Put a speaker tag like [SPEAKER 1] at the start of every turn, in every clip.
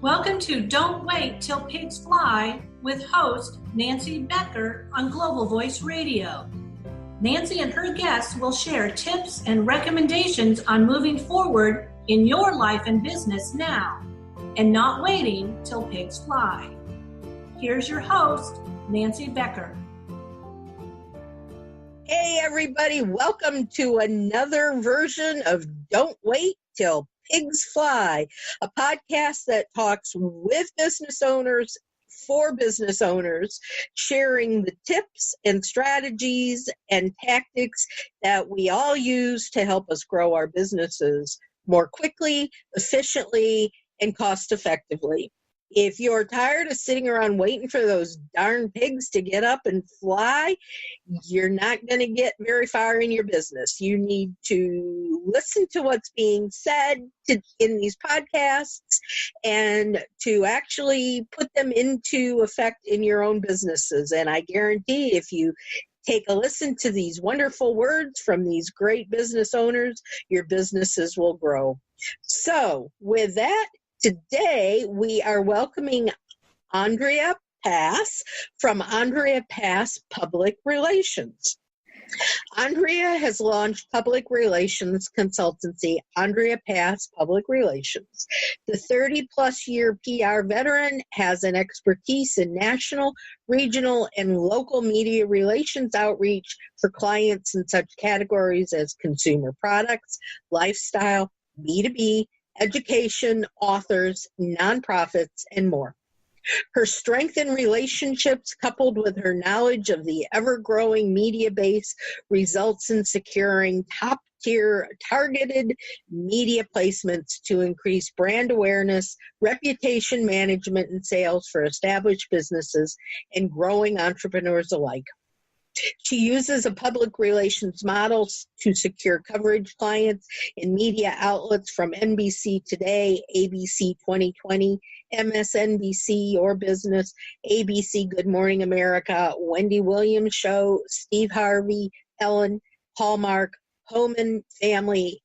[SPEAKER 1] Welcome to Don't Wait Till Pigs Fly with host Nancy Becker on Global Voice Radio. Nancy and her guests will share tips and recommendations on moving forward in your life and business now and not waiting till pigs fly. Here's your host, Nancy Becker.
[SPEAKER 2] Hey everybody, welcome to another version of Don't Wait Till Pigs Fly, a podcast that talks with business owners for business owners, sharing the tips and strategies and tactics that we all use to help us grow our businesses more quickly, efficiently, and cost effectively. If you're tired of sitting around waiting for those darn pigs to get up and fly, you're not going to get very far in your business. You need to listen to what's being said in these podcasts and to actually put them into effect in your own businesses. And I guarantee if you take a listen to these wonderful words from these great business owners, your businesses will grow. So with that, today, we are welcoming Andrea Pass from Andrea Pass Public Relations. Andrea has launched public relations consultancy, Andrea Pass Public Relations. The 30-plus year PR veteran has an expertise in national, regional, and local media relations outreach for clients in such categories as consumer products, lifestyle, B2B, education, authors, nonprofits, and more. Her strength in relationships, coupled with her knowledge of the ever-growing media base, results in securing top-tier targeted media placements to increase brand awareness, reputation management, and sales for established businesses and growing entrepreneurs alike. She uses a public relations model to secure coverage clients in media outlets from NBC Today, ABC 2020, MSNBC Your Business, ABC Good Morning America, Wendy Williams Show, Steve Harvey, Ellen, Hallmark, Home and Family,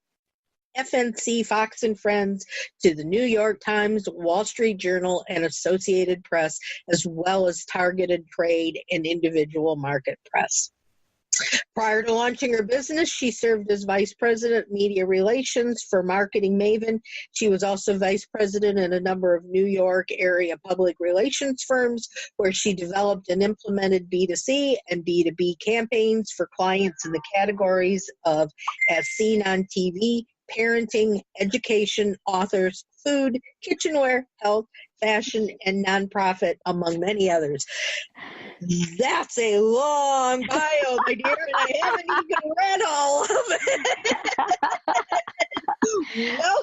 [SPEAKER 2] FNC, Fox and Friends, to the New York Times, Wall Street Journal, and Associated Press, as well as targeted trade and individual market press. Prior to launching her business, she served as Vice President Media Relations for Marketing Maven. She was also Vice President in a number of New York area public relations firms where she developed and implemented B2C and B2B campaigns for clients in the categories of as seen on TV, parenting, education, authors, food, kitchenware, health, fashion, and nonprofit, among many others. That's a long bio, my dear, and I haven't even read all of it.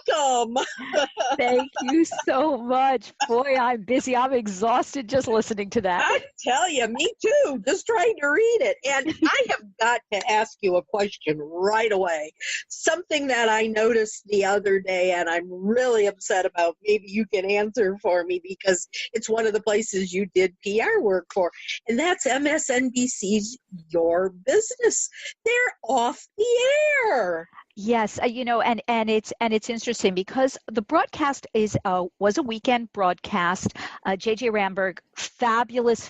[SPEAKER 2] Welcome.
[SPEAKER 3] Thank you so much. Boy, I'm busy. I'm exhausted just listening to that.
[SPEAKER 2] I tell you, me too, just trying to read it. And I have got to ask you a question right away. Something that I noticed the other day, and I'm really upset about. Maybe you can answer for me because it's one of the places you did PR work for. And that's MSNBC's Your Business. They're off the air.
[SPEAKER 3] Yes, and it's interesting because the broadcast was a weekend broadcast. JJ Ramberg, fabulous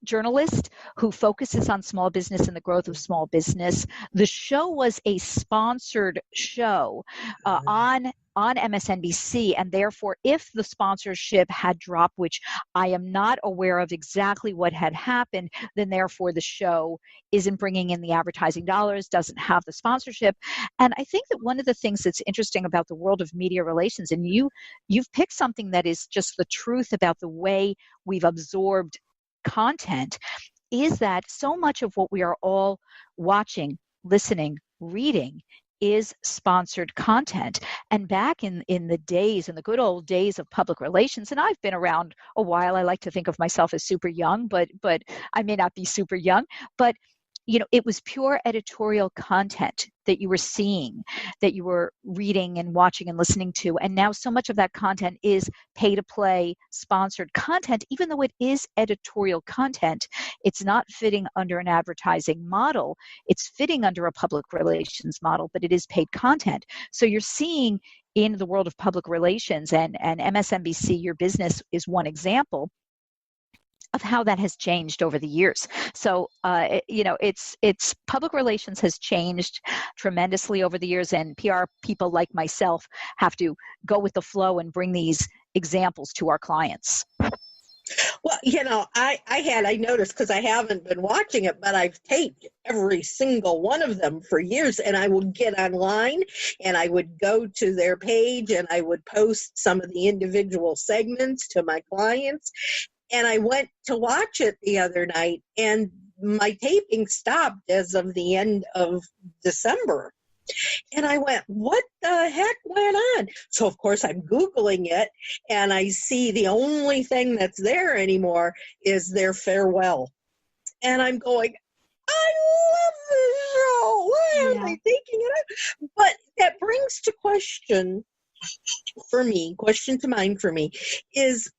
[SPEAKER 3] journalist who focuses on small business and the growth of small business. The show was a sponsored show on MSNBC, and therefore if the sponsorship had dropped, which I am not aware of exactly what had happened, then therefore the show isn't bringing in the advertising dollars, doesn't have the sponsorship. And I think that one of the things that's interesting about the world of media relations, and you've picked something that is just the truth about the way we've absorbed content, is that so much of what we are all watching, listening, reading is sponsored content. And back in the good old days of public relations, and I've been around a while, I like to think of myself as super young, but I may not be super young, but it was pure editorial content that you were seeing, that you were reading and watching and listening to. And now so much of that content is pay-to-play sponsored content. Even though it is editorial content, it's not fitting under an advertising model. It's fitting under a public relations model, but it is paid content. So you're seeing in the world of public relations, and MSNBC, Your Business, is one example of how that has changed over the years. So, it's public relations has changed tremendously over the years, and PR people like myself have to go with the flow and bring these examples to our clients.
[SPEAKER 2] Well, I noticed, because I haven't been watching it, but I've taped every single one of them for years, and I would get online and I would go to their page and I would post some of the individual segments to my clients. And I went to watch it the other night, and my taping stopped as of the end of December. And I went, what the heck went on? So, of course, I'm Googling it, and I see the only thing that's there anymore is their farewell. And I'm going, I love this show. Why am I taking it up? But that brings to question to mind for me is,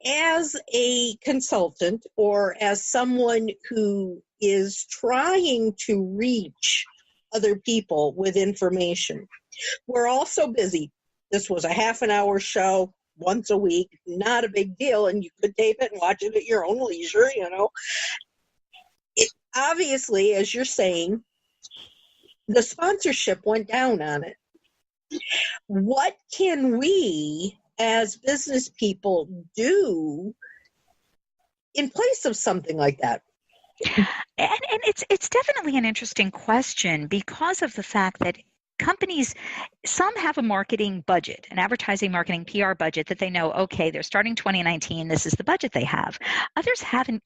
[SPEAKER 2] as a consultant or as someone who is trying to reach other people with information, we're all so busy. This was a half an hour show once a week, not a big deal, and you could tape it and watch it at your own leisure, It, obviously, as you're saying, the sponsorship went down on it. What can we as business people do in place of something like that?
[SPEAKER 3] And it's definitely an interesting question, because of the fact that companies, some have a marketing budget, an advertising, marketing, PR budget that they know, okay, they're starting 2019, this is the budget they have. Others haven't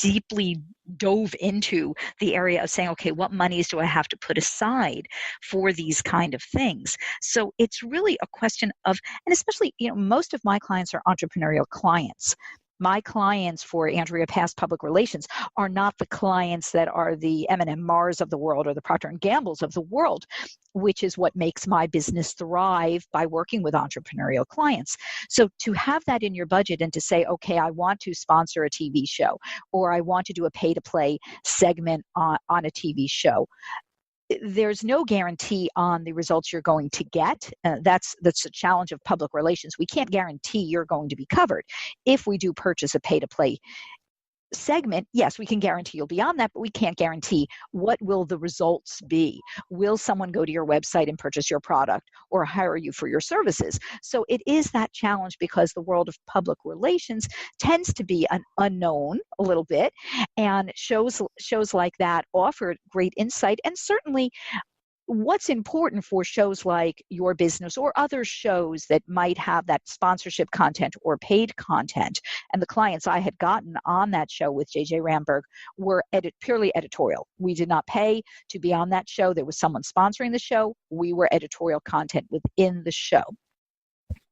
[SPEAKER 3] deeply dove into the area of saying, okay, what monies do I have to put aside for these kind of things? So it's really a question of, and especially, most of my clients are entrepreneurial clients. My clients for Andrea Pass Public Relations are not the clients that are the M&M Mars of the world or the Procter & Gamble's of the world, which is what makes my business thrive by working with entrepreneurial clients. So to have that in your budget and to say, okay, I want to sponsor a TV show, or I want to do a pay-to-play segment on a TV show, there's no guarantee on the results you're going to get. That's the challenge of public relations. We can't guarantee you're going to be covered. If we do purchase a pay-to-play segment, yes, we can guarantee you'll be on that, but we can't guarantee what will the results be. Will someone go to your website and purchase your product or hire you for your services? So it is that challenge, because the world of public relations tends to be an unknown a little bit, and shows like that offer great insight. And certainly what's important for shows like Your Business or other shows that might have that sponsorship content or paid content, and the clients I had gotten on that show with JJ Ramberg were purely editorial. We did not pay to be on that show. There was someone sponsoring the show. We were editorial content within the show.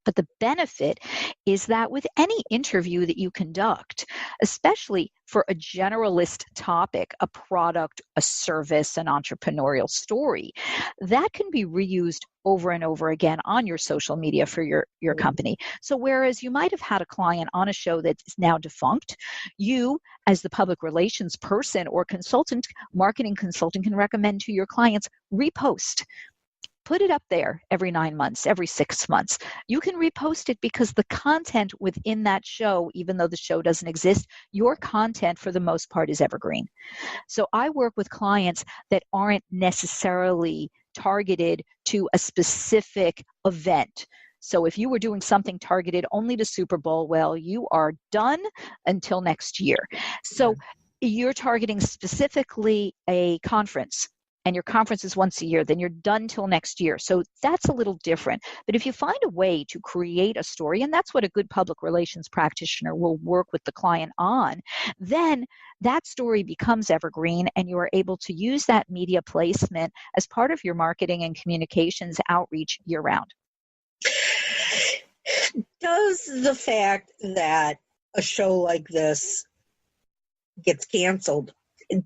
[SPEAKER 3] But the benefit is that with any interview that you conduct, especially for a generalist topic, a product, a service, an entrepreneurial story, that can be reused over and over again on your social media for your company. So whereas you might have had a client on a show that is now defunct, you, as the public relations person or consultant, marketing consultant, can recommend to your clients, repost. Put it up there every 9 months, every 6 months. You can repost it because the content within that show, even though the show doesn't exist, your content for the most part is evergreen. So I work with clients that aren't necessarily targeted to a specific event. So if you were doing something targeted only to Super Bowl, well, you are done until next year. So you're targeting specifically a conference, and your conference is once a year, then you're done till next year. So that's a little different. But if you find a way to create a story, and that's what a good public relations practitioner will work with the client on, then that story becomes evergreen, and you are able to use that media placement as part of your marketing and communications outreach year-round.
[SPEAKER 2] Does the fact that a show like this gets canceled,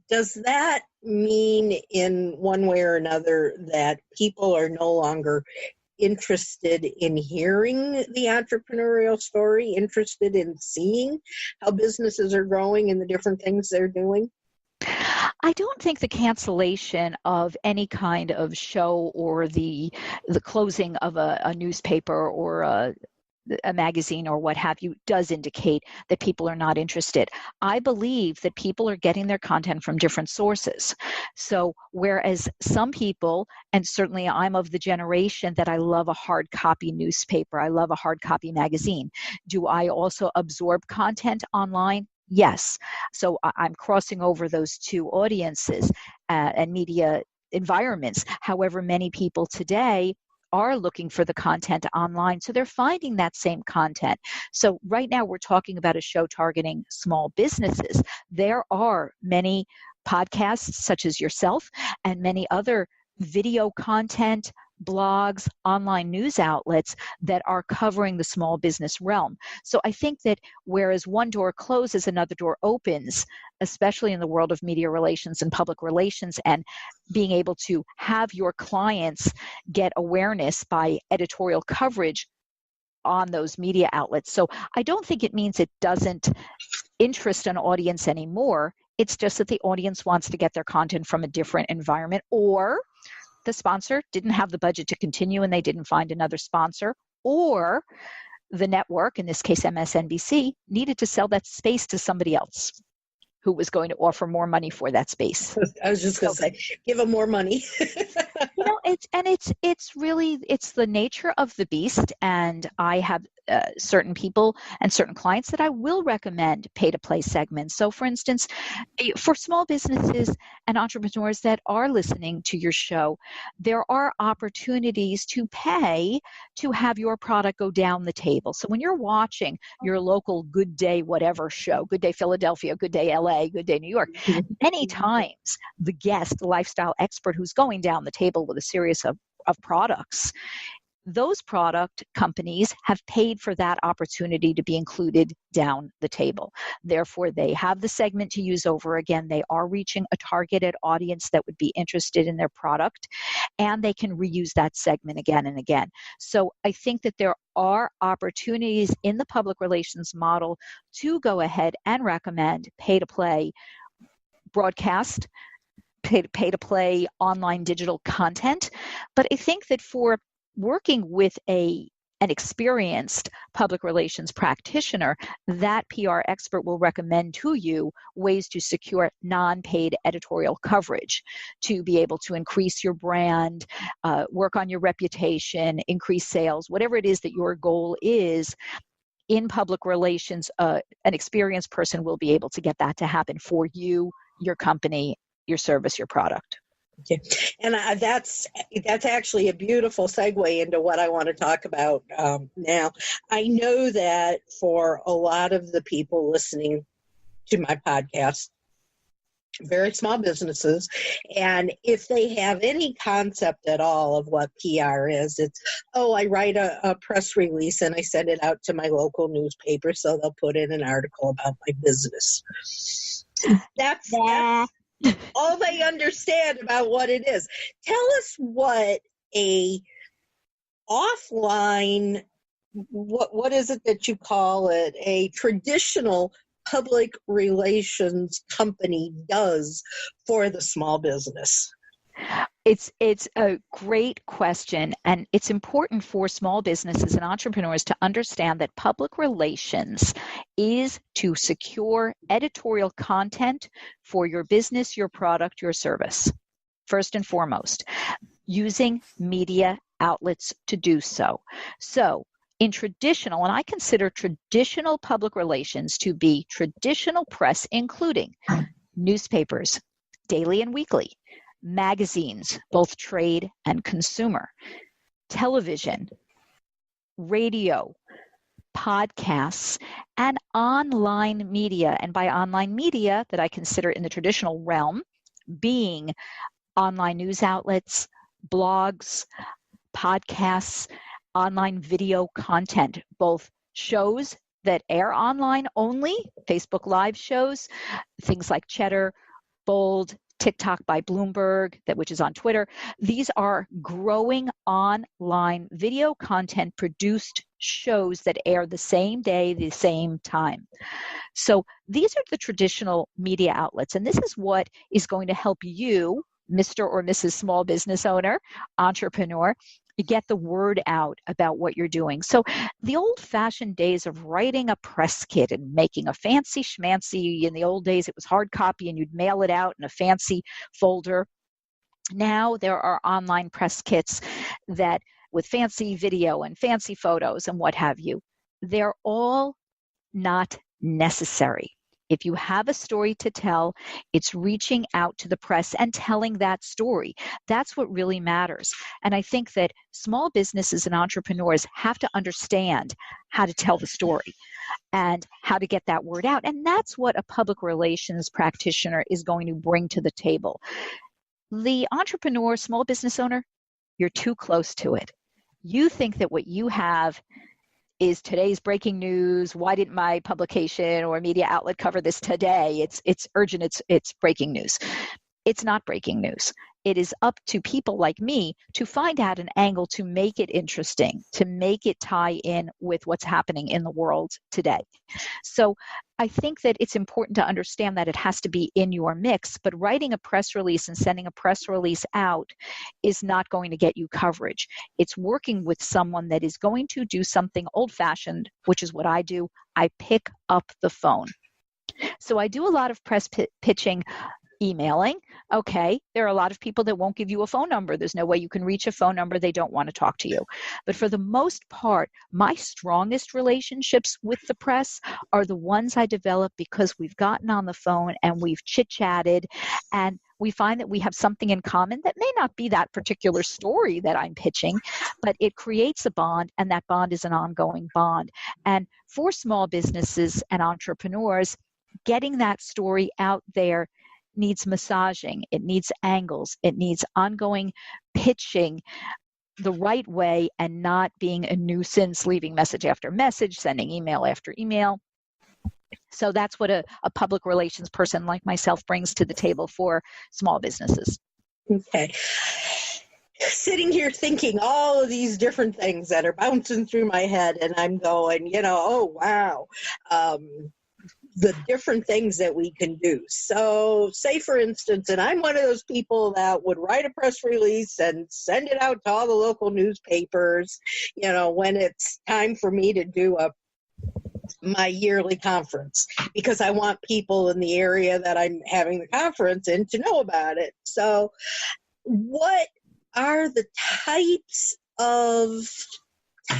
[SPEAKER 2] does that mean in one way or another that people are no longer interested in hearing the entrepreneurial story, interested in seeing how businesses are growing and the different things they're doing?
[SPEAKER 3] I don't think the cancellation of any kind of show or the closing of a newspaper or a magazine or what have you does indicate that people are not interested. I believe that people are getting their content from different sources. So whereas some people, and certainly I'm of the generation that I love a hard copy newspaper, I love a hard copy magazine. Do I also absorb content online? Yes. So I'm crossing over those two audiences and media environments. However, many people today are looking for the content online, so they're finding that same content. So right now we're talking about a show targeting small businesses. There are many podcasts such as yourself and many other video content, blogs, online news outlets that are covering the small business realm. So I think that whereas one door closes, another door opens, especially in the world of media relations and public relations, and being able to have your clients get awareness by editorial coverage on those media outlets. So I don't think it means it doesn't interest an audience anymore. It's just that the audience wants to get their content from a different environment, or the sponsor didn't have the budget to continue and they didn't find another sponsor, or the network, in this case MSNBC, needed to sell that space to somebody else who was going to offer more money for that space.
[SPEAKER 2] I was just going to say, give them more money.
[SPEAKER 3] It's really the nature of the beast, and I have certain people and certain clients that I will recommend pay-to-play segments. So for instance, for small businesses and entrepreneurs that are listening to your show, there are opportunities to pay to have your product go down the table. So when you're watching your local Good Day whatever show, Good Day Philadelphia, Good Day LA, Good Day New York, many times the guest, the lifestyle expert who's going down the table with a series of products, those product companies have paid for that opportunity to be included down the table. Therefore, they have the segment to use over again. They are reaching a targeted audience that would be interested in their product, and they can reuse that segment again and again. So I think that there are opportunities in the public relations model to go ahead and recommend pay-to-play broadcast, pay-to-play online digital content. But I think that for working with an experienced public relations practitioner, that PR expert will recommend to you ways to secure non-paid editorial coverage to be able to increase your brand, work on your reputation, increase sales, whatever it is that your goal is. In public relations, an experienced person will be able to get that to happen for you, your company, your service, your product.
[SPEAKER 2] Okay. And that's actually a beautiful segue into what I want to talk about now. I know that for a lot of the people listening to my podcast, very small businesses, and if they have any concept at all of what PR is, it's, I write a press release and I send it out to my local newspaper so they'll put in an article about my business. That's all they understand about what it is. Tell us what a offline, what is it that you call it, a traditional public relations company does for the small business?
[SPEAKER 3] It's a great question, and it's important for small businesses and entrepreneurs to understand that public relations is to secure editorial content for your business, your product, your service, first and foremost, using media outlets to do so. So in traditional, and I consider traditional public relations to be traditional press, including newspapers, daily and weekly, magazines, both trade and consumer, television, radio, podcasts, and online media. And by online media that I consider in the traditional realm being online news outlets, blogs, podcasts, online video content, both shows that air online only, Facebook Live shows, things like Cheddar, Bold, TikTok by Bloomberg, which is on Twitter. These are growing online video content produced shows that air the same day, the same time. So these are the traditional media outlets, and this is what is going to help you, Mr. or Mrs. Small Business Owner, entrepreneur, get the word out about what you're doing. So the old-fashioned days of writing a press kit and making a fancy schmancy, in the old days it was hard copy and you'd mail it out in a fancy folder. Now there are online press kits that with fancy video and fancy photos and what have you. They're all not necessary. If you have a story to tell, it's reaching out to the press and telling that story. That's what really matters. And I think that small businesses and entrepreneurs have to understand how to tell the story and how to get that word out. And that's what a public relations practitioner is going to bring to the table. The entrepreneur, small business owner, you're too close to it. You think that what you have is today's breaking news. Why didn't my publication or media outlet cover this today? It's urgent. It's breaking news. It's not breaking news. It is up to people like me to find out an angle to make it interesting, to make it tie in with what's happening in the world today. So I think that it's important to understand that it has to be in your mix, but writing a press release and sending a press release out is not going to get you coverage. It's working with someone that is going to do something old-fashioned, which is what I do. I pick up the phone. So I do a lot of press pitching, emailing. Okay, there are a lot of people that won't give you a phone number. There's no way you can reach a phone number. They don't want to talk to you. But for the most part, my strongest relationships with the press are the ones I develop because we've gotten on the phone and we've chit-chatted, and we find that we have something in common that may not be that particular story that I'm pitching, but it creates a bond, and that bond is an ongoing bond. And for small businesses and entrepreneurs, getting that story out there needs massaging, it needs angles, it needs ongoing pitching the right way and not being a nuisance, leaving message after message, sending email after email. So that's what a public relations person like myself brings to the table for small businesses.
[SPEAKER 2] Okay. Sitting here thinking all of these different things that are bouncing through my head, and I'm going, oh, wow. The different things that we can do. So say, for instance, and I'm one of those people that would write a press release and send it out to all the local newspapers, when it's time for me to do my yearly conference, because I want people in the area that I'm having the conference in to know about it. So what are the types of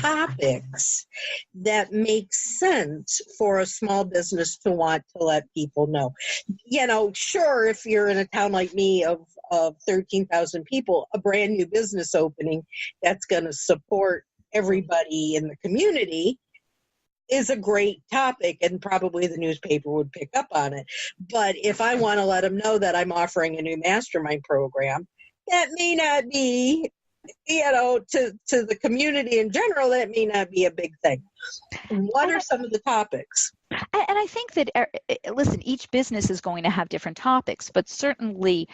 [SPEAKER 2] topics that make sense for a small business to want to let people know? Sure, if you're in a town like me of 13,000 people, a brand new business opening that's going to support everybody in the community is a great topic, and probably the newspaper would pick up on it. But if I want to let them know that I'm offering a new mastermind program, that may not be, to the community in general, that may not be a big thing. What are some of the topics?
[SPEAKER 3] And I think that, listen, each business is going to have different topics, but certainly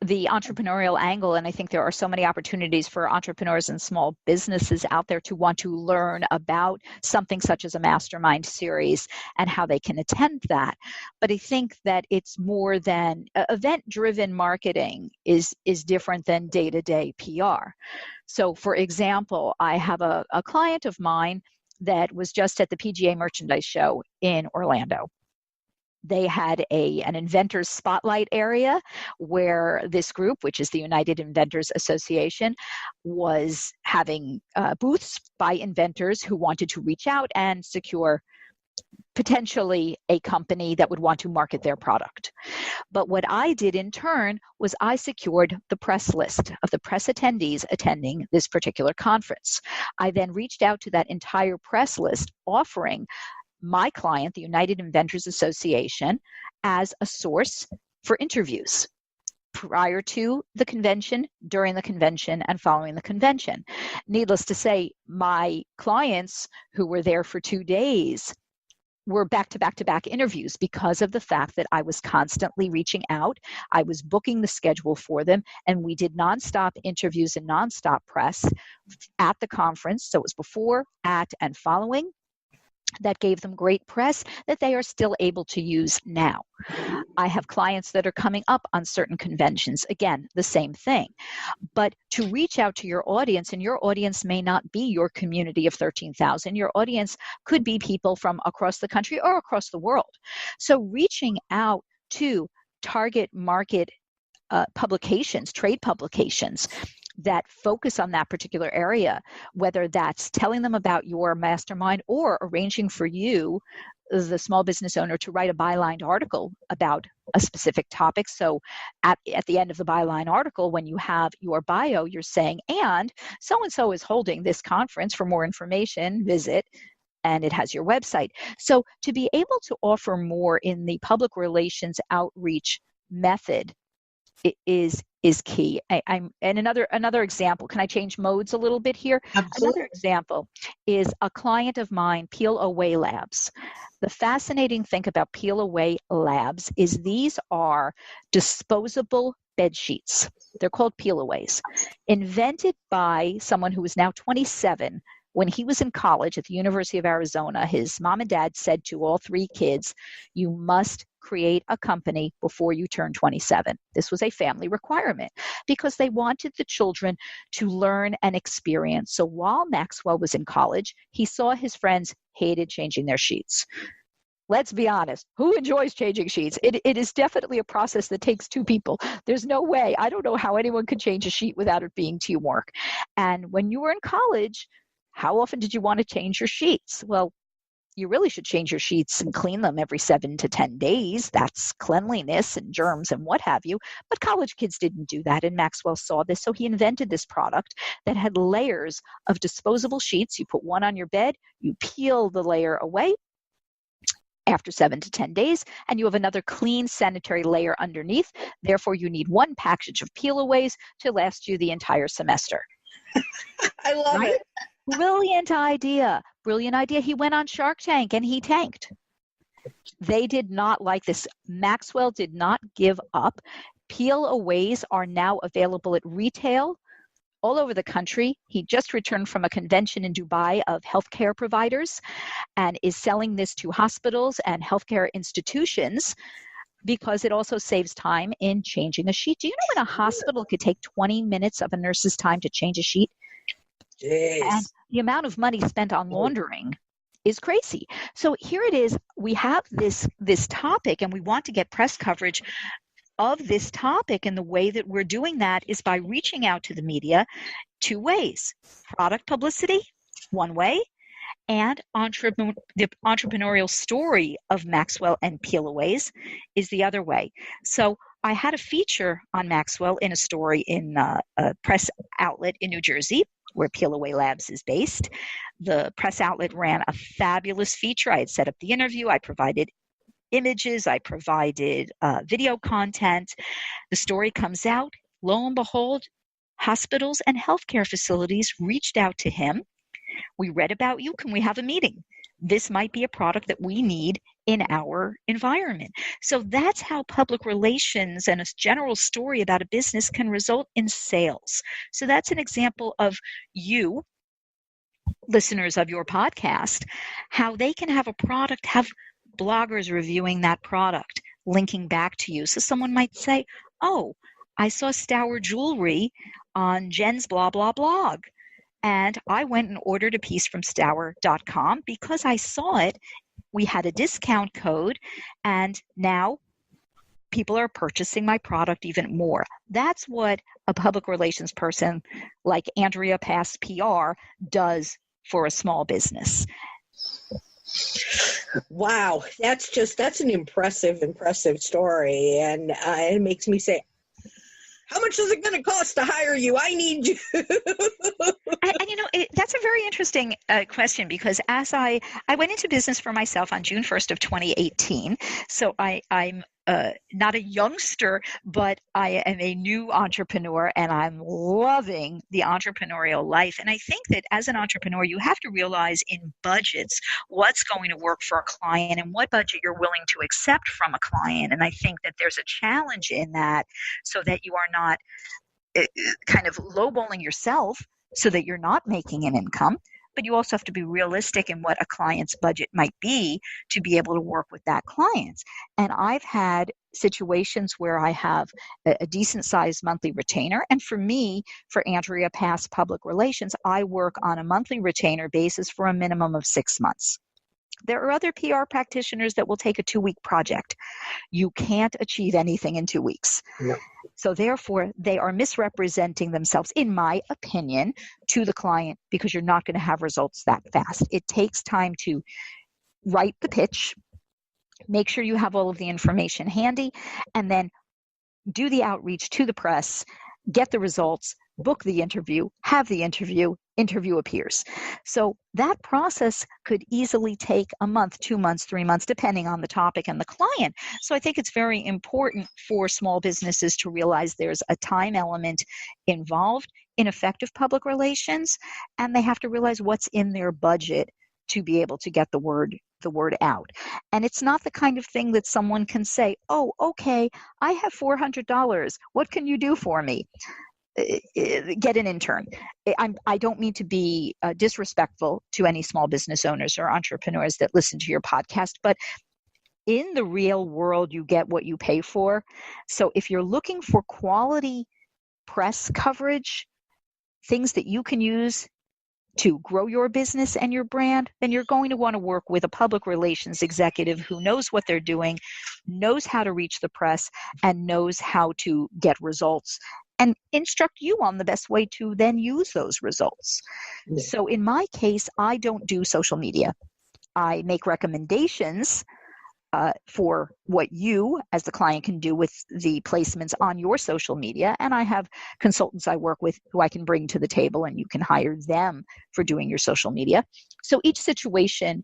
[SPEAKER 3] the entrepreneurial angle, and I think there are so many opportunities for entrepreneurs and small businesses out there to want to learn about something such as a mastermind series and how they can attend that. But I think that it's more than event-driven marketing is different than day-to-day PR. So, for example, I have a client of mine that was just at the PGA Merchandise Show in Orlando. They had an inventors spotlight area where this group, which is the United Inventors Association, was having booths by inventors who wanted to reach out and secure potentially a company that would want to market their product. But what I did in turn was I secured the press list of the press attendees attending this particular conference. I then reached out to that entire press list, offering my client, the United Inventors Association, as a source for interviews prior to the convention, during the convention, and following the convention. Needless to say, my clients who were there for 2 days were back-to-back-to-back interviews because of the fact that I was constantly reaching out. I was booking the schedule for them, and we did nonstop interviews and nonstop press at the conference. So it was before, at, and following. That gave them great press that they are still able to use now. I have clients that are coming up on certain conventions. Again, the same thing. But to reach out to your audience, and your audience may not be your community of 13,000. Your audience could be people from across the country or across the world. So reaching out to target market publications, trade publications, that focus on that particular area, whether that's telling them about your mastermind or arranging for you, the small business owner, to write a byline article about a specific topic. So at the end of the byline article, when you have your bio, you're saying, and so is holding this conference. For more information, visit, and it has your website. So to be able to offer more in the public relations outreach method is key. And another example, can I change modes a little bit here?
[SPEAKER 2] Absolutely.
[SPEAKER 3] Another example is a client of mine, Peel Away Labs. The fascinating thing about Peel Away Labs is these are disposable bed sheets. They're called Peel Aways, invented by someone who is now 27. When he was in college at the University of Arizona, his mom and dad said to all three kids, you must create a company before you turn 27. This was a family requirement because they wanted the children to learn and experience. So while Maxwell was in college, he saw his friends hated changing their sheets. Let's be honest. Who enjoys changing sheets? It is definitely a process that takes two people. There's no way. I don't know how anyone could change a sheet without it being teamwork. And when you were in college, how often did you want to change your sheets? Well, you really should change your sheets and clean them every 7 to 10 days. That's cleanliness and germs and what have you. But college kids didn't do that, and Maxwell saw this, so he invented this product that had layers of disposable sheets. You put one on your bed, you peel the layer away after 7 to 10 days, and you have another clean sanitary layer underneath. Therefore, you need one package of peel-aways to last you the entire semester.
[SPEAKER 2] I love it.
[SPEAKER 3] Brilliant idea. Brilliant idea. He went on Shark Tank and he tanked. They did not like this. Maxwell did not give up. Peel-aways are now available at retail all over the country. He just returned from a convention in Dubai of healthcare providers and is selling this to hospitals and healthcare institutions because it also saves time in changing a sheet. Do you know when a hospital could take 20 minutes of a nurse's time to change a sheet?
[SPEAKER 2] Jeez.
[SPEAKER 3] And the amount of money spent on laundering is crazy. So here it is. We have this topic, and we want to get press coverage of this topic. And the way that we're doing that is by reaching out to the media two ways: product publicity, one way, and the entrepreneurial story of Maxwell and Peel-aways is the other way. So I had a feature on Maxwell in a story in a press outlet in New Jersey, where Peel Away Labs is based. The press outlet ran a fabulous feature. I had set up the interview. I provided images. I provided video content. The story comes out. Lo and behold, hospitals and healthcare facilities reached out to him. We read about you. Can we have a meeting? This might be a product that we need in our environment. So that's how public relations and a general story about a business can result in sales. So that's an example of you, listeners of your podcast, how they can have a product, have bloggers reviewing that product, linking back to you. So someone might say, oh, I saw Stour jewelry on Jen's blah, blah blog. And I went and ordered a piece from Stour.com because I saw it. We had a discount code, and now people are purchasing my product even more. That's what a public relations person like Andrea Pass PR does for a small business.
[SPEAKER 2] Wow, that's an impressive story, and it makes me say, how much is it going to cost to hire you? I need you.
[SPEAKER 3] And that's a very interesting question, because as I went into business for myself on June 1st of 2018. So I'm not a youngster, but I am a new entrepreneur, and I'm loving the entrepreneurial life. And I think that as an entrepreneur, you have to realize in budgets what's going to work for a client and what budget you're willing to accept from a client. And I think that there's a challenge in that, so that you are not kind of lowballing yourself so that you're not making an income. But you also have to be realistic in what a client's budget might be to be able to work with that client. And I've had situations where I have a decent sized monthly retainer. And for me, for Andrea Pass Public Relations, I work on a monthly retainer basis for a minimum of 6 months. There are other PR practitioners that will take a 2-week project. You can't achieve anything in 2 weeks.
[SPEAKER 2] No.
[SPEAKER 3] So therefore, they are misrepresenting themselves, in my opinion, to the client, because you're not going to have results that fast. It takes time to write the pitch, make sure you have all of the information handy, and then do the outreach to the press, get the results, book the interview, have the interview appears. So that process could easily take a month, 2 months, 3 months, depending on the topic and the client. So I think it's very important for small businesses to realize there's a time element involved in effective public relations, and they have to realize what's in their budget to be able to get the word out. And it's not the kind of thing that someone can say, oh, okay, I have $400. What can you do for me? Get an intern. I don't mean to be disrespectful to any small business owners or entrepreneurs that listen to your podcast, but in the real world, you get what you pay for. So if you're looking for quality press coverage, things that you can use to grow your business and your brand, then you're going to want to work with a public relations executive who knows what they're doing, knows how to reach the press, and knows how to get results, and instruct you on the best way to then use those results. Yeah. So in my case, I don't do social media. I make recommendations for what you as the client can do with the placements on your social media. And I have consultants I work with who I can bring to the table, and you can hire them for doing your social media. So each situation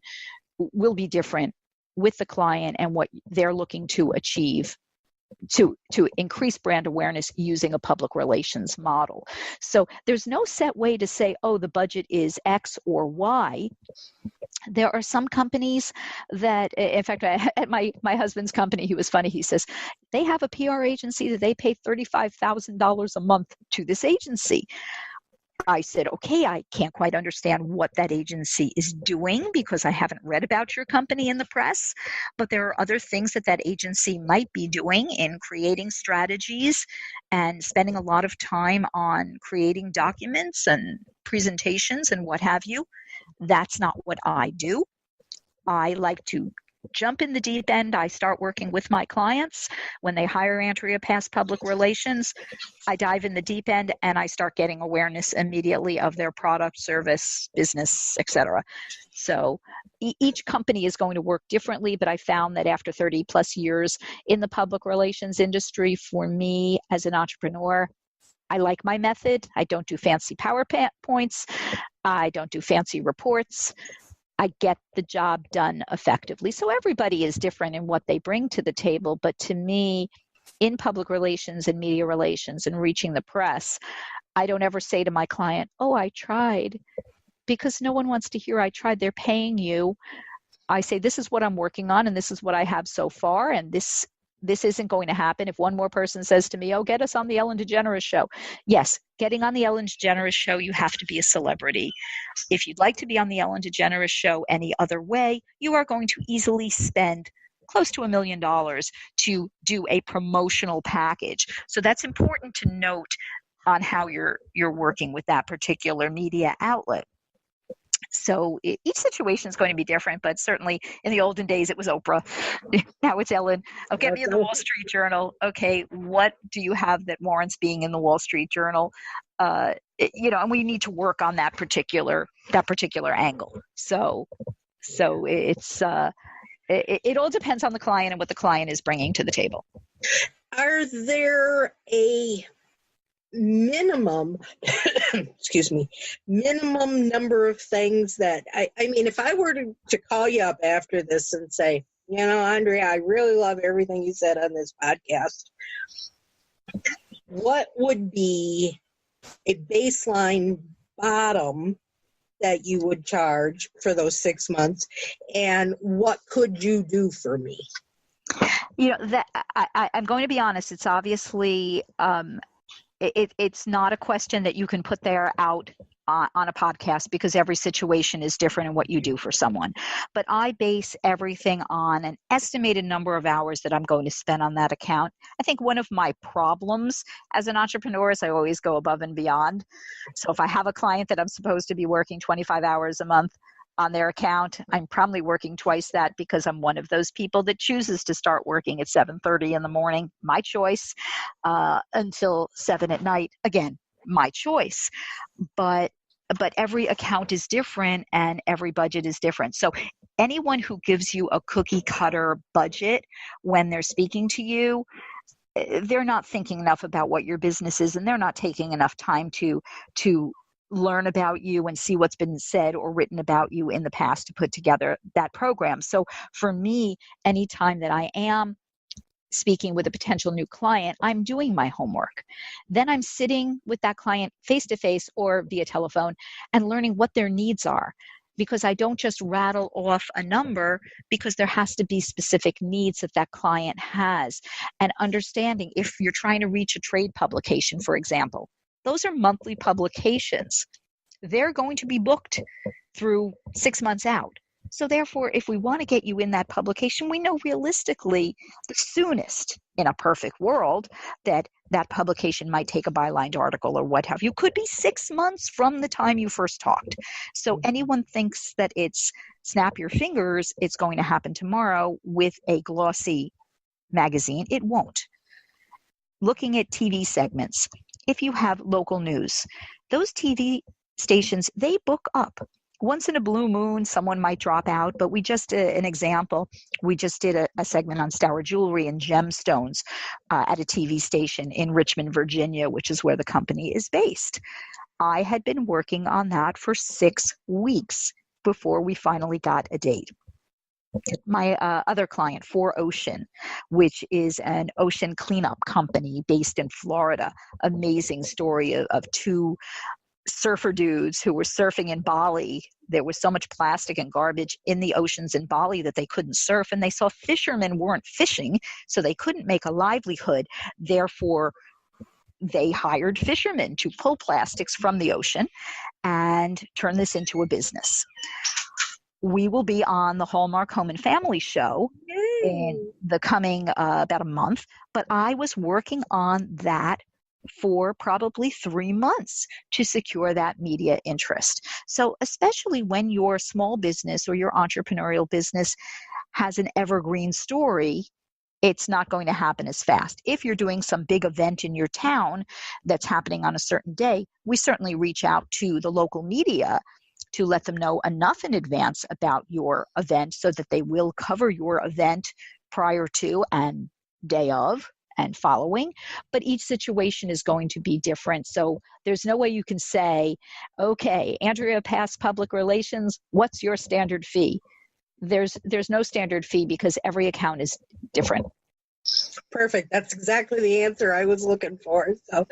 [SPEAKER 3] will be different with the client and what they're looking to achieve to increase brand awareness using a public relations model. So there's no set way to say, oh, the budget is X or Y. There are some companies that, in fact, at my husband's company, he was funny. He says, they have a PR agency that they pay $35,000 a month to this agency. I said, okay, I can't quite understand what that agency is doing because I haven't read about your company in the press, but there are other things that agency might be doing in creating strategies and spending a lot of time on creating documents and presentations and what have you. That's not what I do. I like to jump in the deep end. I start working with my clients. When they hire Andrea Pass Public Relations, I dive in the deep end and I start getting awareness immediately of their product, service, business, etc. So each company is going to work differently, but I found that after 30 plus years in the public relations industry, for me as an entrepreneur, I like my method. I don't do fancy PowerPoints. I don't do fancy reports. I get the job done effectively. So everybody is different in what they bring to the table. But to me, in public relations and media relations and reaching the press, I don't ever say to my client, oh, I tried, because no one wants to hear I tried. They're paying you. I say, this is what I'm working on and this is what I have so far. And this isn't going to happen. If one more person says to me, oh, get us on the Ellen DeGeneres show. Yes, getting on the Ellen DeGeneres show, you have to be a celebrity. If you'd like to be on the Ellen DeGeneres show any other way, you are going to easily spend close to $1 million to do a promotional package. So that's important to note on how you're working with that particular media outlet. So each situation is going to be different, but certainly in the olden days, it was Oprah. Now it's Ellen. Oh, get me in the Wall Street Journal. Okay, what do you have that warrants being in the Wall Street Journal? And we need to work on that particular angle. So it's it all depends on the client and what the client is bringing to the table.
[SPEAKER 2] Are there a minimum number of things that I mean, if I were to call you up after this and say, You know, Andrea, I really love everything you said on this podcast. What would be a baseline bottom that you would charge for those 6 months, and what could you do for me?
[SPEAKER 3] You know, that I'm going to be honest. It's obviously it's not a question that you can put there out on a podcast, because every situation is different in what you do for someone. But I base everything on an estimated number of hours that I'm going to spend on that account. I think one of my problems as an entrepreneur is I always go above and beyond. So if I have a client that I'm supposed to be working 25 hours a month on their account, I'm probably working twice that, because I'm one of those people that chooses to start working at 7:30 in the morning, my choice, until 7 at night, again, my choice. But every account is different and every budget is different. So anyone who gives you a cookie cutter budget when they're speaking to you, they're not thinking enough about what your business is, and they're not taking enough time to learn about you and see what's been said or written about you in the past to put together that program. So for me, anytime that I am speaking with a potential new client, I'm doing my homework. Then I'm sitting with that client face to face or via telephone and learning what their needs are, because I don't just rattle off a number, because there has to be specific needs that that client has. And understanding, if you're trying to reach a trade publication, for example, those are monthly publications. They're going to be booked through 6 months out. So therefore, if we want to get you in that publication, we know realistically the soonest, in a perfect world, that that publication might take a bylined article or what have you, could be 6 months from the time you first talked. So anyone thinks that it's snap your fingers, it's going to happen tomorrow with a glossy magazine. It won't. Looking at TV segments, if you have local news, those TV stations, they book up. Once in a blue moon, someone might drop out, but we just, an example, we just did a segment on Stour Jewelry and gemstones at a TV station in Richmond, Virginia, which is where the company is based. I had been working on that for 6 weeks before we finally got a date. My other client, 4Ocean, which is an ocean cleanup company based in Florida, amazing story of two surfer dudes who were surfing in Bali. There was so much plastic and garbage in the oceans in Bali that they couldn't surf, and they saw fishermen weren't fishing, so they couldn't make a livelihood. Therefore, they hired fishermen to pull plastics from the ocean and turn this into a business. We will be on the Hallmark Home and Family show in the coming about a month, but I was working on that for probably 3 months to secure that media interest. So especially when your small business or your entrepreneurial business has an evergreen story, it's not going to happen as fast. If you're doing some big event in your town that's happening on a certain day, we certainly reach out to the local media to let them know enough in advance about your event so that they will cover your event prior to and day of and following. But each situation is going to be different. So there's no way you can say, okay, Andrea Pass Public Relations, what's your standard fee? There's no standard fee, because every account is different.
[SPEAKER 2] Perfect. That's exactly the answer I was looking for. So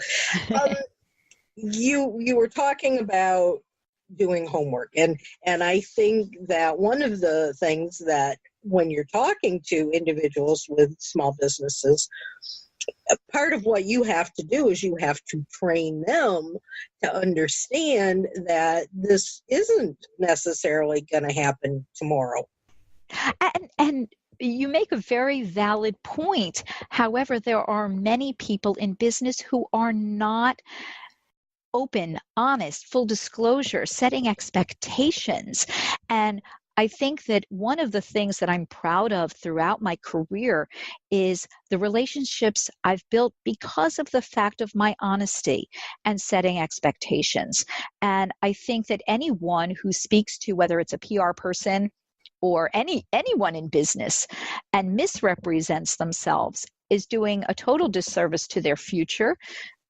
[SPEAKER 2] you were talking about doing homework, and I think that one of the things that when you're talking to individuals with small businesses, part of what you have to do is you have to train them to understand that this isn't necessarily going to happen tomorrow.
[SPEAKER 3] And you make a very valid point. However, there are many people in business who are not open, honest, full disclosure, setting expectations. And I think that one of the things that I'm proud of throughout my career is the relationships I've built because of the fact of my honesty and setting expectations. And I think that anyone who speaks to, whether it's a PR person or anyone in business, and misrepresents themselves, is doing a total disservice to their future,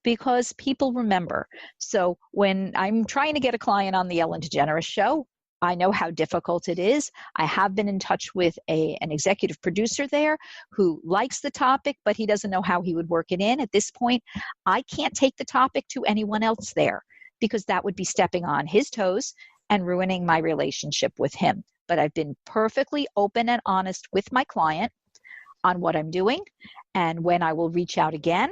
[SPEAKER 3] because people remember. So when I'm trying to get a client on the Ellen DeGeneres show, I know how difficult it is. I have been in touch with an executive producer there who likes the topic, but he doesn't know how he would work it in. At this point, I can't take the topic to anyone else there because that would be stepping on his toes and ruining my relationship with him. But I've been perfectly open and honest with my client on what I'm doing and when I will reach out again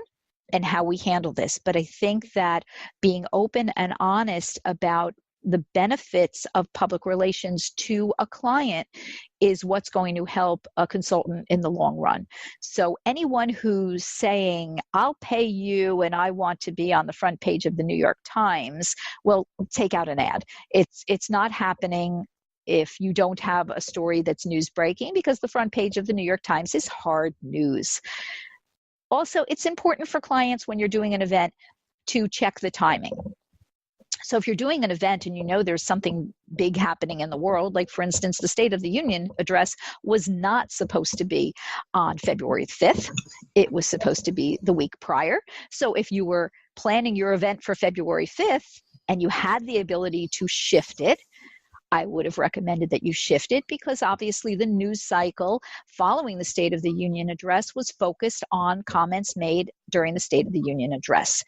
[SPEAKER 3] and how we handle this. But I think that being open and honest about the benefits of public relations to a client is what's going to help a consultant in the long run. So anyone who's saying, I'll pay you and I want to be on the front page of the New York Times, well, take out an ad. It's not happening if you don't have a story that's news breaking, because the front page of the New York Times is hard news. Also, it's important for clients when you're doing an event to check the timing. So if you're doing an event and you know there's something big happening in the world, like for instance, the State of the Union address was not supposed to be on February 5th. It was supposed to be the week prior. So if you were planning your event for February 5th and you had the ability to shift it, I would have recommended that you shift it, because obviously the news cycle following the State of the Union address was focused on comments made during the State of the Union address.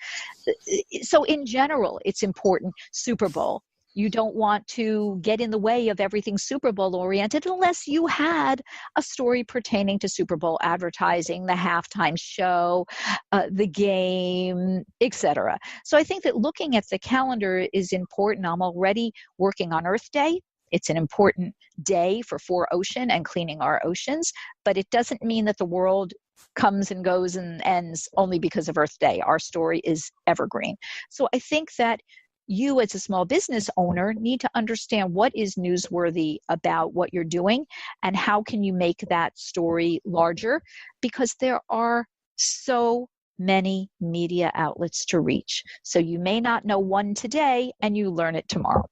[SPEAKER 3] So in general, it's important. Super Bowl. You don't want to get in the way of everything Super Bowl oriented unless you had a story pertaining to Super Bowl advertising, the halftime show, the game, etc. So I think that looking at the calendar is important. I'm already working on Earth Day. It's an important day for 4Ocean and cleaning our oceans, but it doesn't mean that the world comes and goes and ends only because of Earth Day. Our story is evergreen. So I think that you as a small business owner need to understand what is newsworthy about what you're doing and how can you make that story larger, because there are so many media outlets to reach. So you may not know one today and you learn it tomorrow.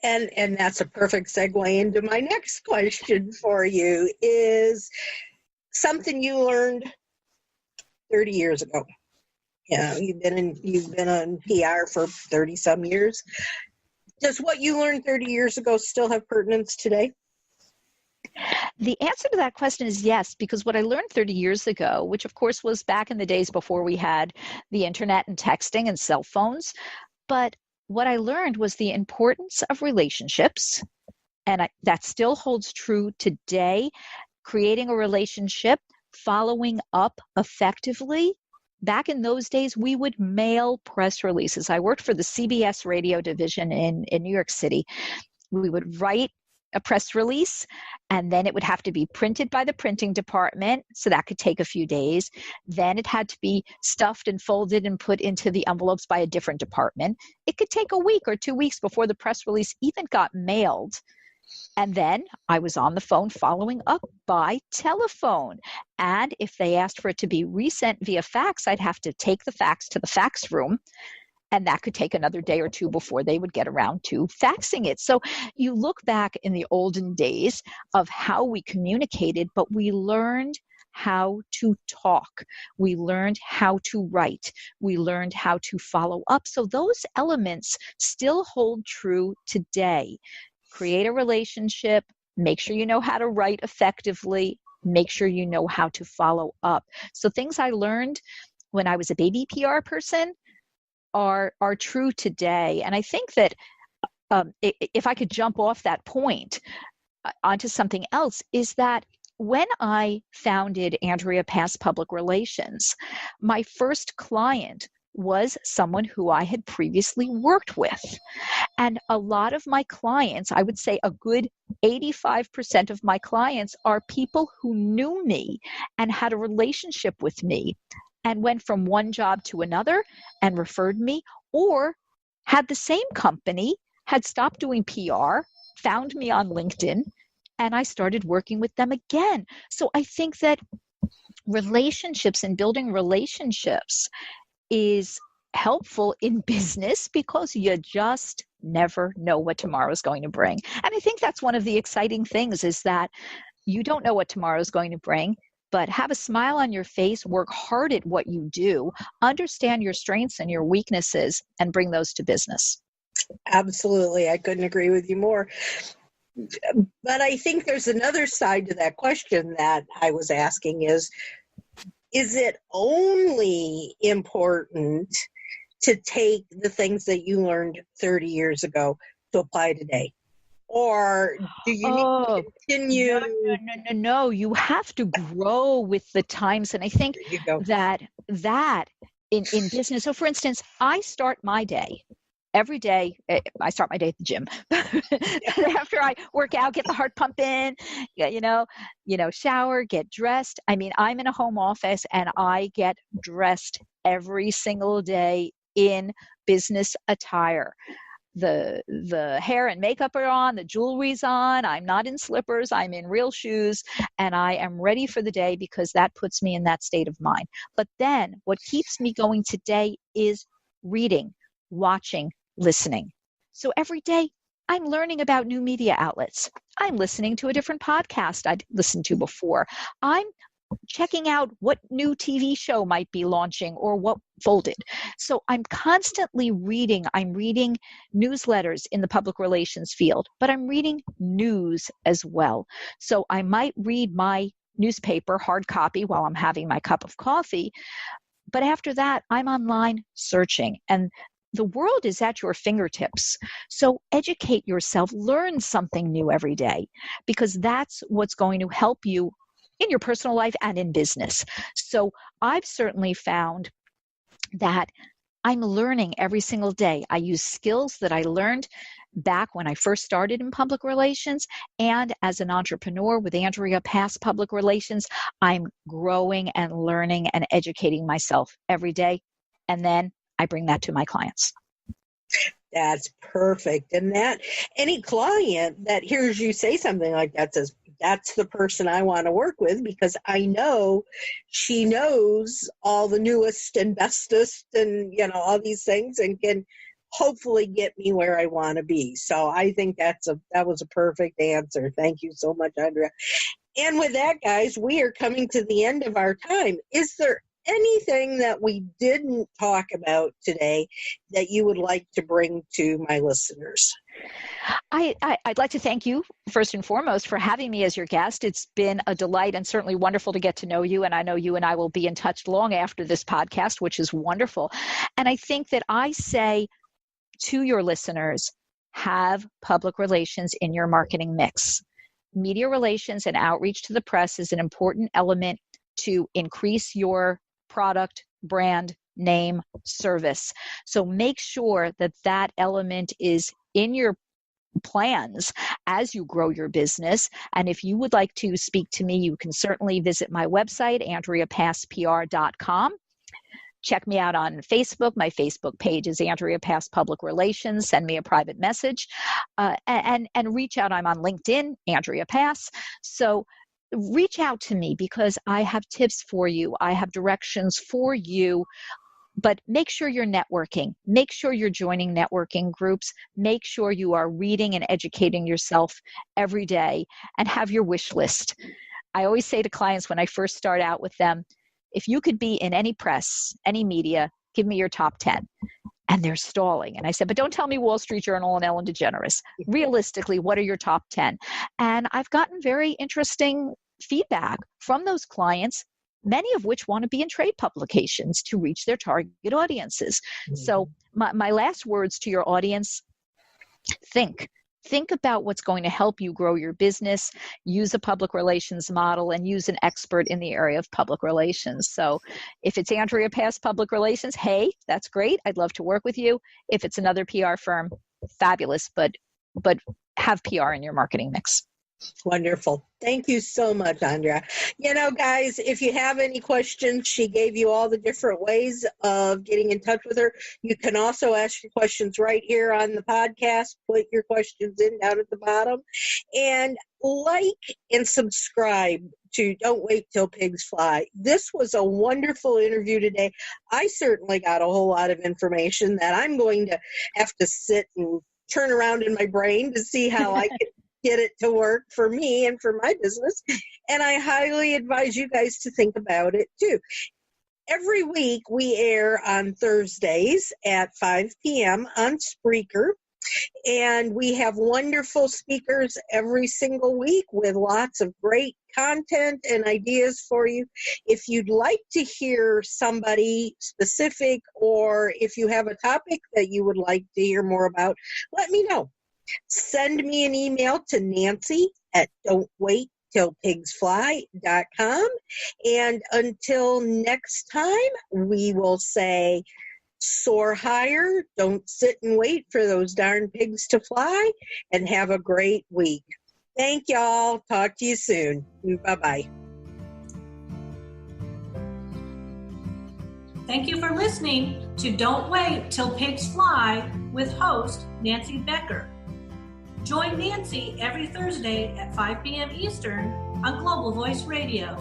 [SPEAKER 2] And that's a perfect segue into my next question for you, is something you learned 30 years ago. Yeah, you've been on PR for 30 some years. Does what you learned 30 years ago still have pertinence today?
[SPEAKER 3] The answer to that question is yes, because what I learned 30 years ago, which of course was back in the days before we had the internet and texting and cell phones, but what I learned was the importance of relationships, and that still holds true today. Creating a relationship, following up effectively. Back in those days, we would mail press releases. I worked for the CBS radio division in New York City. We would write a press release, and then it would have to be printed by the printing department, so that could take a few days. Then it had to be stuffed and folded and put into the envelopes by a different department. It could take a week or 2 weeks before the press release even got mailed. And then I was on the phone following up by telephone. And if they asked for it to be resent via fax, I'd have to take the fax to the fax room. And that could take another day or two before they would get around to faxing it. So you look back in the olden days of how we communicated, but we learned how to talk. We learned how to write. We learned how to follow up. So those elements still hold true today. Create a relationship, make sure you know how to write effectively, make sure you know how to follow up. So things I learned when I was a baby PR person are true today. And I think that if I could jump off that point onto something else, is that when I founded Andrea Pass Public Relations, my first client was someone who I had previously worked with. And a lot of my clients, I would say a good 85% of my clients, are people who knew me and had a relationship with me and went from one job to another and referred me, or had the same company, had stopped doing PR, found me on LinkedIn, and I started working with them again. So I think that relationships and building relationships is helpful in business, because you just never know what tomorrow is going to bring. And I think that's one of the exciting things, is that you don't know what tomorrow is going to bring, but have a smile on your face, work hard at what you do, understand your strengths and your weaknesses, and bring those to business.
[SPEAKER 2] Absolutely. I couldn't agree with you more. But I think there's another side to that question that I was asking is it only important to take the things that you learned 30 years ago to apply today? Or do you need to continue?
[SPEAKER 3] No. You have to grow with the times. And I think that in business, so for instance, I start my day. Every day, I start my day at the gym. After I work out, get the heart pumping, shower, get dressed. I mean, I'm in a home office and I get dressed every single day in business attire. The hair and makeup are on, the jewelry's on, I'm not in slippers, I'm in real shoes, and I am ready for the day because that puts me in that state of mind. But then what keeps me going today is reading, watching, listening. So every day I'm learning about new media outlets. I'm listening to a different podcast I'd listened to before. I'm checking out what new TV show might be launching or what folded. So I'm constantly reading. I'm reading newsletters in the public relations field, but I'm reading news as well. So I might read my newspaper, hard copy, while I'm having my cup of coffee. But after that, I'm online searching. And the world is at your fingertips. So educate yourself, learn something new every day, because that's what's going to help you in your personal life and in business. So I've certainly found that I'm learning every single day. I use skills that I learned back when I first started in public relations, and as an entrepreneur with Andrea Pass Public Relations, I'm growing and learning and educating myself every day. And then I bring that to my clients.
[SPEAKER 2] That's perfect. And that any client that hears you say something like that says, that's the person I want to work with, because I know she knows all the newest and bestest and, all these things, and can hopefully get me where I want to be. So I think that was a perfect answer. Thank you so much, Andrea. And with that, guys, we are coming to the end of our time. Is there anything that we didn't talk about today that you would like to bring to my listeners?
[SPEAKER 3] I'd like to thank you, first and foremost, for having me as your guest. It's been a delight and certainly wonderful to get to know you. And I know you and I will be in touch long after this podcast, which is wonderful. And I think that I say to your listeners, have public relations in your marketing mix. Media relations and outreach to the press is an important element to increase your product, brand, name, service. So make sure that that element is in your plans as you grow your business. And if you would like to speak to me, you can certainly visit my website, AndreaPassPR.com. Check me out on Facebook. My Facebook page is Andrea Pass Public Relations. Send me a private message and reach out. I'm on LinkedIn, Andrea Pass. So reach out to me because I have tips for you. I have directions for you. But make sure you're networking. Make sure you're joining networking groups. Make sure you are reading and educating yourself every day, and have your wish list. I always say to clients when I first start out with them, if you could be in any press, any media, give me your top 10. And they're stalling. And I said, but don't tell me Wall Street Journal and Ellen DeGeneres. Realistically, what are your top 10? And I've gotten very interesting feedback from those clients, many of which want to be in trade publications to reach their target audiences. Mm-hmm. So my last words to your audience, think about what's going to help you grow your business, use a public relations model, and use an expert in the area of public relations. So if it's Andrea Pass Public Relations, hey, that's great. I'd love to work with you. If it's another PR firm, fabulous, but have PR in your marketing mix.
[SPEAKER 2] Wonderful. Thank you so much, Andrea. Guys, if you have any questions, she gave you all the different ways of getting in touch with her. You can also ask your questions right here on the podcast. Put your questions in down at the bottom. And like and subscribe to Don't Wait Till Pigs Fly. This was a wonderful interview today. I certainly got a whole lot of information that I'm going to have to sit and turn around in my brain to see how I can get it to work for me and for my business. And I highly advise you guys to think about it too. Every week we air on Thursdays at 5 p.m. on Spreaker. And we have wonderful speakers every single week with lots of great content and ideas for you. If you'd like to hear somebody specific, or if you have a topic that you would like to hear more about, let me know. Send me an email to nancy@don'twaittillpigsfly.com. And until next time, we will say, soar higher, don't sit and wait for those darn pigs to fly, and have a great week. Thank y'all. Talk to you soon. Bye-bye.
[SPEAKER 1] Thank you for listening to Don't Wait Till Pigs Fly with host Nancy Becker. Join Nancy every Thursday at 5 p.m. Eastern on Global Voice Radio.